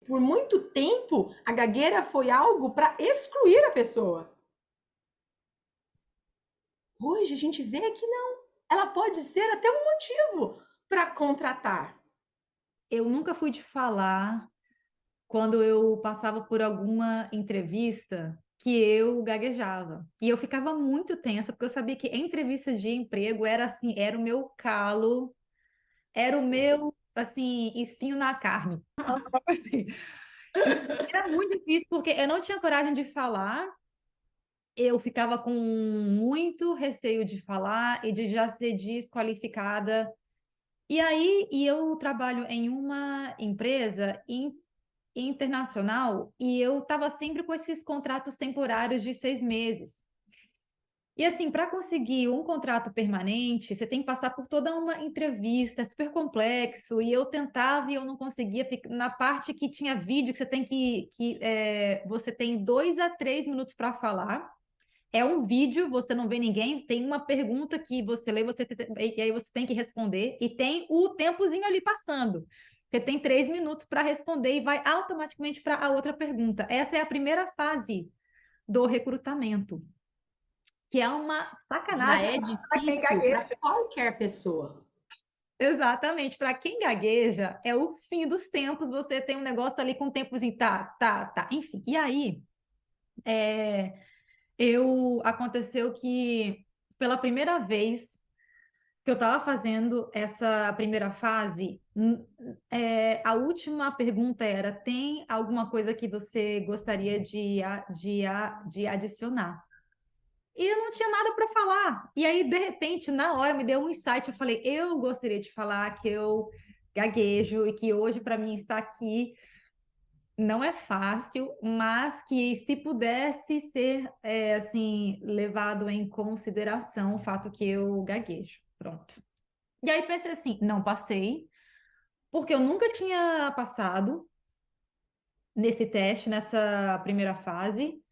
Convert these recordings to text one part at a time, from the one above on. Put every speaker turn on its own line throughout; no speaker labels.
por muito tempo, a gagueira foi algo para excluir a pessoa. Hoje a gente vê que não. Ela pode ser até um motivo para contratar.
Eu nunca fui de falar quando eu passava por alguma entrevista que eu gaguejava. E eu ficava muito tensa, porque eu sabia que entrevista de emprego era assim, era o meu calo, era o meu, assim, espinho na carne. Assim. E era muito difícil, porque eu não tinha coragem de falar, eu ficava com muito receio de falar e de já ser desqualificada. E aí, eu trabalho em uma empresa internacional e eu estava sempre com esses contratos temporários de 6 meses. E assim, para conseguir um contrato permanente, você tem que passar por toda uma entrevista, é super complexo. E eu tentava e eu não conseguia. Na parte que tinha vídeo, que você tem você tem 2 a 3 minutos para falar. É um vídeo, você não vê ninguém, tem uma pergunta que você lê, e aí você tem que responder, e tem o tempozinho ali passando. Você tem 3 minutos para responder e vai automaticamente para a outra pergunta. Essa é a primeira fase do recrutamento, que é uma
Já
sacanagem
é
para quem
difícil para
gagueja.
qualquer pessoa.
Exatamente, para quem gagueja, é o fim dos tempos, você tem um negócio ali com tempozinho, tá, tá, tá, enfim. E aí, é, aconteceu que pela primeira vez que eu estava fazendo essa primeira fase, a última pergunta era: tem alguma coisa que você gostaria de adicionar? E eu não tinha nada para falar. E aí, de repente, na hora, me deu um insight. Eu falei: eu gostaria de falar que eu gaguejo e que hoje, para mim, estar aqui não é fácil, mas que se pudesse ser, assim, levado em consideração o fato que eu gaguejo. Pronto. E aí pensei assim, não passei, porque eu nunca tinha passado nesse teste, nessa primeira fase,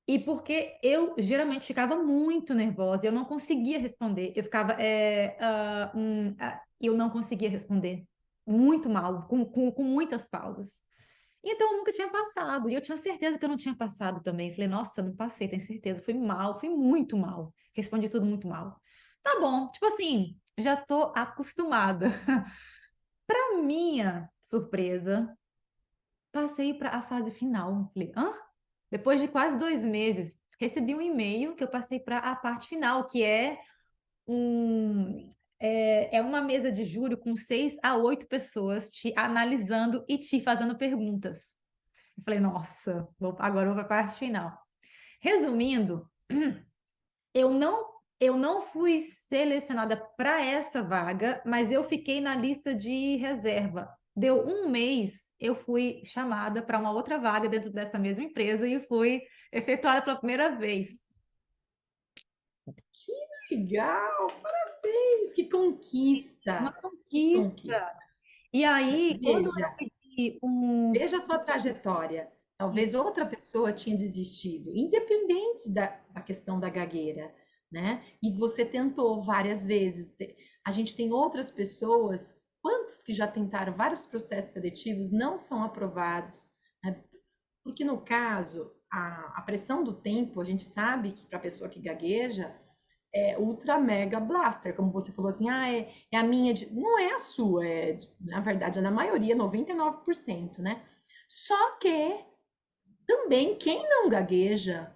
e porque eu geralmente ficava muito nervosa, eu não conseguia responder, eu ficava, eu não conseguia responder muito mal, com muitas pausas. Então eu nunca tinha passado, e eu tinha certeza que eu não tinha passado também. Falei, nossa, não passei, tenho certeza, fui mal, fui muito mal, respondi tudo muito mal. Tá bom, tipo assim, já tô acostumada. Para minha surpresa, passei para a fase final. Falei, hã? Depois de quase 2 meses, recebi um e-mail que eu passei para a parte final, que um, é uma mesa de júri com 6 a 8 pessoas te analisando e te fazendo perguntas. Eu falei, nossa, agora eu vou para a parte final. Resumindo, eu não fui selecionada para essa vaga, mas eu fiquei na lista de reserva. Deu um mês, eu fui chamada para uma outra vaga dentro dessa mesma empresa e fui efetuada pela primeira vez.
Que legal! Parabéns! Que
Uma
conquista! Que
conquista.
conquista!
E aí, quando eu
Veja,
pedi um.
veja a sua trajetória. Talvez outra pessoa tinha desistido, independente da questão da gagueira, né? E você tentou várias vezes. A gente tem outras pessoas, quantos que já tentaram vários processos seletivos não são aprovados, né? Porque no caso, a pressão do tempo, a gente sabe que para a pessoa que gagueja, é ultra mega blaster, como você falou assim, é a minha, não é a sua, na verdade é na maioria, 99%, né? Só que também quem não gagueja,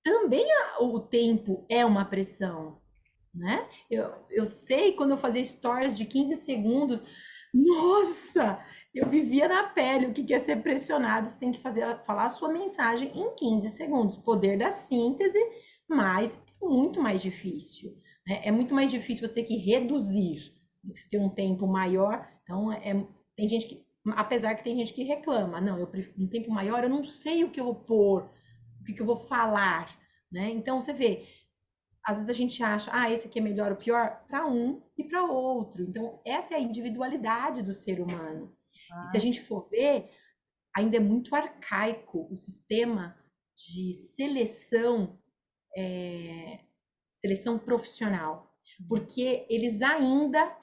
também o tempo é uma pressão, né? Eu sei quando eu fazia stories de 15 segundos, nossa, eu vivia na pele o que é ser pressionado. Você tem que falar a sua mensagem em 15 segundos. Poder da síntese, mas é muito mais difícil. Né? É muito mais difícil você ter que reduzir do que você ter um tempo maior. Então, tem gente que, apesar que tem gente que reclama, não, eu prefiro um tempo maior, eu não sei o que eu vou pôr, o que eu vou falar. Né? Então, você vê, às vezes a gente acha, esse aqui é melhor ou pior, para um e para outro. Então, essa é a individualidade do ser humano. E se a
Ah,
gente for ver, ainda é muito arcaico o sistema de seleção profissional, porque eles ainda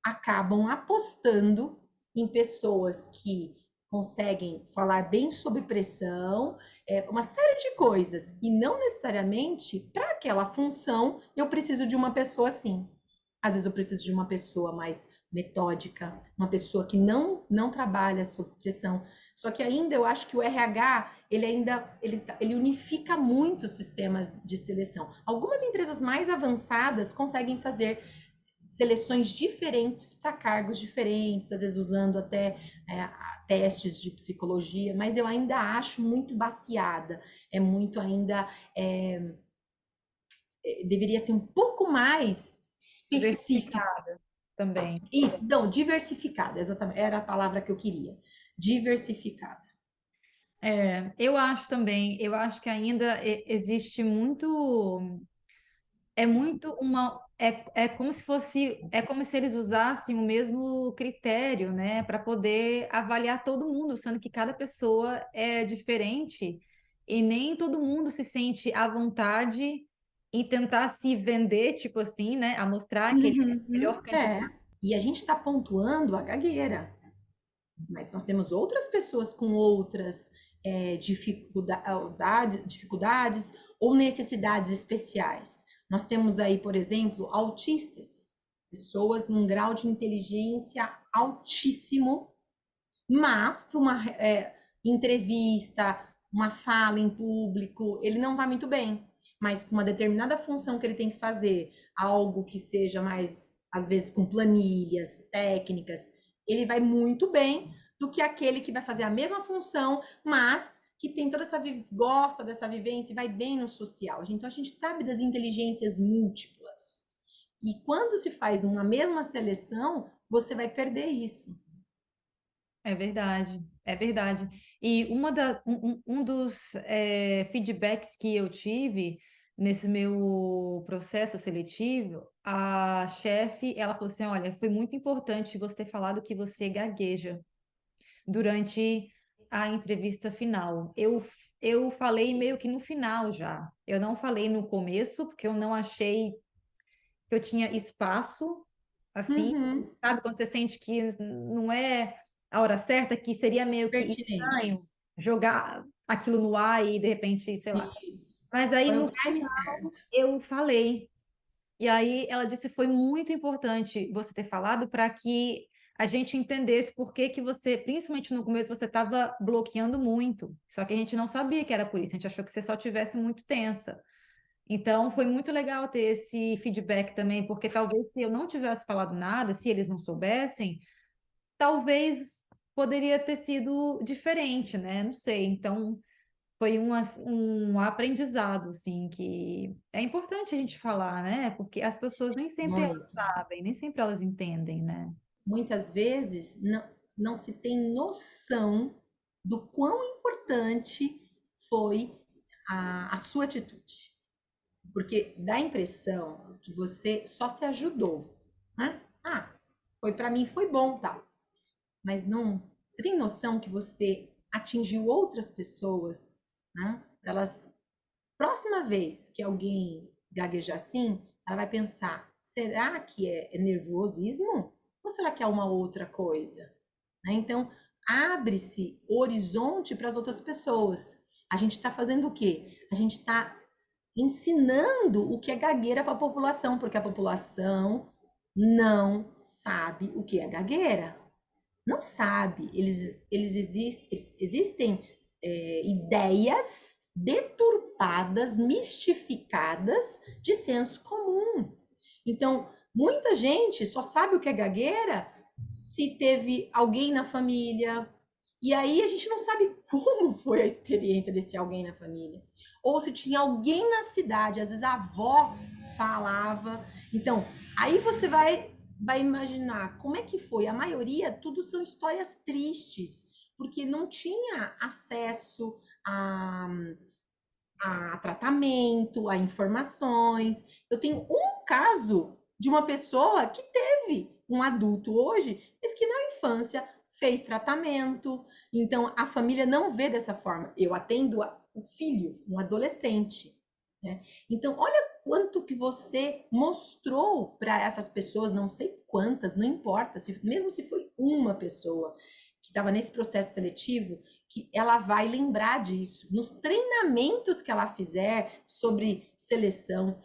acabam apostando em pessoas que conseguem falar bem sob pressão, uma série de coisas. E não necessariamente para aquela função eu preciso de uma pessoa assim. Às vezes eu preciso de uma pessoa mais metódica, uma pessoa que não trabalha sob pressão. Só que ainda eu acho que o RH, ele unifica muito os sistemas de seleção. Algumas empresas mais avançadas conseguem fazer seleções diferentes para cargos diferentes, às vezes usando até testes de psicologia, mas eu ainda acho muito baseada, é muito ainda deveria ser um pouco mais específico.
Diversificada também.
Isso, não, diversificado, exatamente, era a palavra que eu queria. Diversificado.
Eu acho também, eu acho que ainda existe muito, é como se fosse, é como se eles usassem o mesmo critério, né, para poder avaliar todo mundo, sendo que cada pessoa é diferente e nem todo mundo se sente à vontade em tentar se vender, tipo assim, né, a mostrar que ele é o
Uhum,
melhor candidato.
E a gente está pontuando a gagueira, mas nós temos outras pessoas com outras dificuldades ou necessidades especiais. Nós temos aí, por exemplo, autistas, pessoas num grau de inteligência altíssimo, mas para uma entrevista, uma fala em público, ele não vai muito bem. Mas para uma determinada função que ele tem que fazer, algo que seja mais, às vezes, com planilhas, técnicas, ele vai muito bem do que aquele que vai fazer a mesma função, mas que tem toda essa gosta dessa vivência e vai bem no social. Então a gente sabe das inteligências múltiplas. E quando se faz uma mesma seleção, você vai perder isso.
É verdade, é verdade. E um dos feedbacks que eu tive nesse meu processo seletivo, a chefe, ela falou assim, olha, foi muito importante você ter falado que você gagueja durante a entrevista final. Eu falei meio que no final já. Eu não falei no começo, porque eu não achei que eu tinha espaço, assim,
Uhum.
sabe? Quando você sente que não é a hora certa, que seria meio que
Pertinente.
estranho jogar aquilo no ar e de repente, sei lá.
Isso.
Mas aí
Foi o
no
time certo.
eu falei. E aí ela disse foi muito importante você ter falado para que a gente entendesse por que que você, principalmente no começo, você estava bloqueando muito. Só que a gente não sabia que era por isso, a gente achou que você só tivesse muito tensa. Então, foi muito legal ter esse feedback também, porque talvez se eu não tivesse falado nada, se eles não soubessem, talvez poderia ter sido diferente, né? Não sei. Então, foi um aprendizado, assim, que é importante a gente falar, né? Porque as pessoas nem sempre elas
Muito.
sabem, nem sempre elas entendem, né?
Muitas vezes não se tem noção do quão importante foi a sua atitude. Porque dá a impressão que você só se ajudou, né? Ah, foi para mim, foi bom, tal. Mas não. Você tem noção que você atingiu outras pessoas, né? Elas próxima vez que alguém gaguejar assim, ela vai pensar: será que é nervosismo? Ou será que é uma outra coisa? Né? Então, abre-se o horizonte para as outras pessoas. A gente está fazendo o quê? A gente está ensinando o que é gagueira para a população, porque a população não sabe o que é gagueira. Não sabe. Existem ideias deturpadas, mistificadas de senso comum. Então, muita gente só sabe o que é gagueira se teve alguém na família. E aí a gente não sabe como foi a experiência desse alguém na família. Ou se tinha alguém na cidade, às vezes a avó falava. Então, aí você vai imaginar como é que foi. A maioria, tudo são histórias tristes, porque não tinha acesso a tratamento, a informações. Eu tenho um caso de uma pessoa que teve um adulto hoje, mas que na infância fez tratamento. Então a família não vê dessa forma. Eu atendo o filho, um adolescente. Né? Então olha quanto que você mostrou para essas pessoas, não sei quantas, não importa, mesmo se foi uma pessoa, que estava nesse processo seletivo, que ela vai lembrar disso. Nos treinamentos que ela fizer sobre seleção,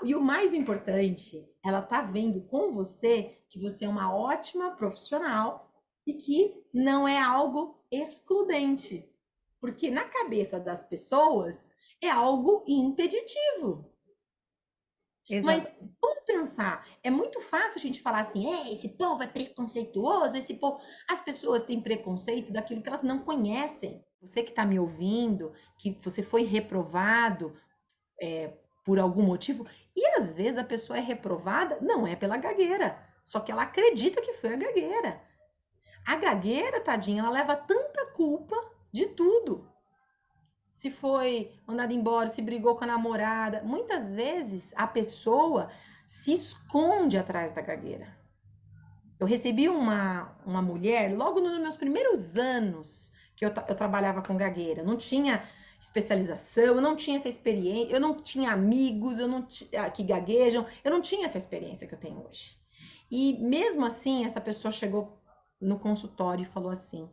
e o mais importante, ela está vendo com você que você é uma ótima profissional e que não é algo excludente. Porque na cabeça das pessoas é algo impeditivo.
Exato.
Mas vamos pensar, é muito fácil a gente falar assim, esse povo é preconceituoso, esse povo. As pessoas têm preconceito daquilo que elas não conhecem. Você que está me ouvindo, que você foi reprovado por algum motivo, e às vezes a pessoa é reprovada, não é pela gagueira, só que ela acredita que foi a gagueira. A gagueira, tadinha, ela leva tanta culpa de tudo. Se foi mandado embora, se brigou com a namorada. Muitas vezes a pessoa se esconde atrás da gagueira. Eu recebi uma mulher, logo nos meus primeiros anos que eu trabalhava com gagueira. Não tinha especialização, eu não tinha essa experiência, eu não tinha amigos que gaguejam, eu não tinha essa experiência que eu tenho hoje. E mesmo assim, essa pessoa chegou no consultório e falou assim: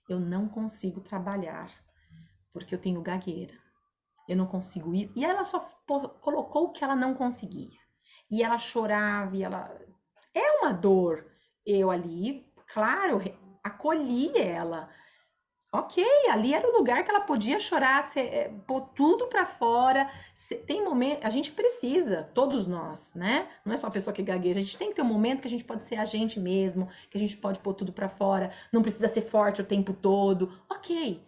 eu não consigo trabalhar porque eu tenho gagueira. Eu não consigo ir. E ela só colocou o que ela não conseguia. E ela chorava, e ela. É uma dor. Eu ali, claro, acolhi ela. Ok, ali era o lugar que ela podia chorar, pôr tudo para fora. Tem momento, a gente precisa, todos nós, né? Não é só a pessoa que gagueja, a gente tem que ter um momento que a gente pode ser a gente mesmo, que a gente pode pôr tudo para fora, não precisa ser forte o tempo todo. Ok,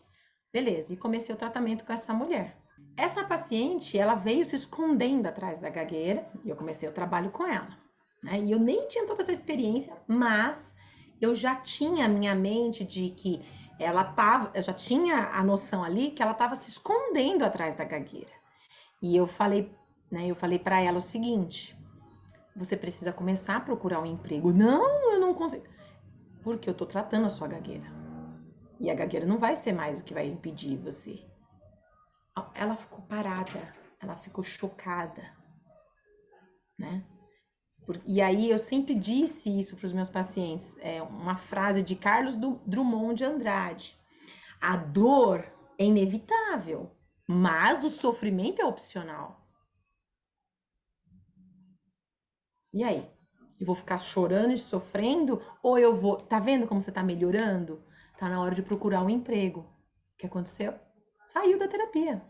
beleza, e comecei o tratamento com essa mulher. Essa paciente, ela veio se escondendo atrás da gagueira e eu comecei o trabalho com ela. Né? E eu nem tinha toda essa experiência, mas eu já tinha a minha mente de que eu já tinha a noção ali que ela estava se escondendo atrás da gagueira. E eu falei para ela o seguinte: você precisa começar a procurar um emprego. Não, eu não consigo. Porque eu estou tratando a sua gagueira. E a gagueira não vai ser mais o que vai impedir você. Ela ficou parada, ela ficou chocada, né? E aí eu sempre disse isso para os meus pacientes, é uma frase de Carlos Drummond de Andrade: a dor é inevitável, mas o sofrimento é opcional. E aí? Eu vou ficar chorando e sofrendo? Ou eu vou... Tá vendo como você tá melhorando? Tá na hora de procurar um emprego. O que aconteceu? Saiu da terapia.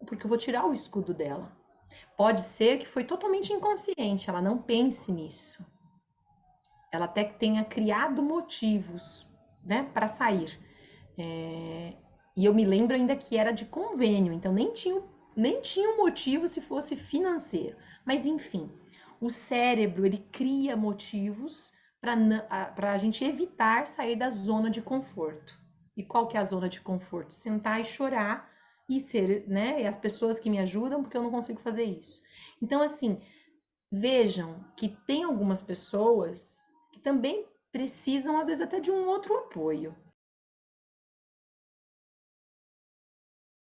Porque eu vou tirar o escudo dela. Pode ser que foi totalmente inconsciente, ela não pense nisso. Ela até que tenha criado motivos, né, para sair. E eu me lembro ainda que era de convênio, então nem tinha um motivo se fosse financeiro. Mas enfim, o cérebro ele cria motivos para a gente evitar sair da zona de conforto. E qual que é a zona de conforto? Sentar e chorar e ser, né? E as pessoas que me ajudam, porque eu não consigo fazer isso. Então, assim, vejam que tem algumas pessoas que também precisam, às vezes, até de um outro apoio.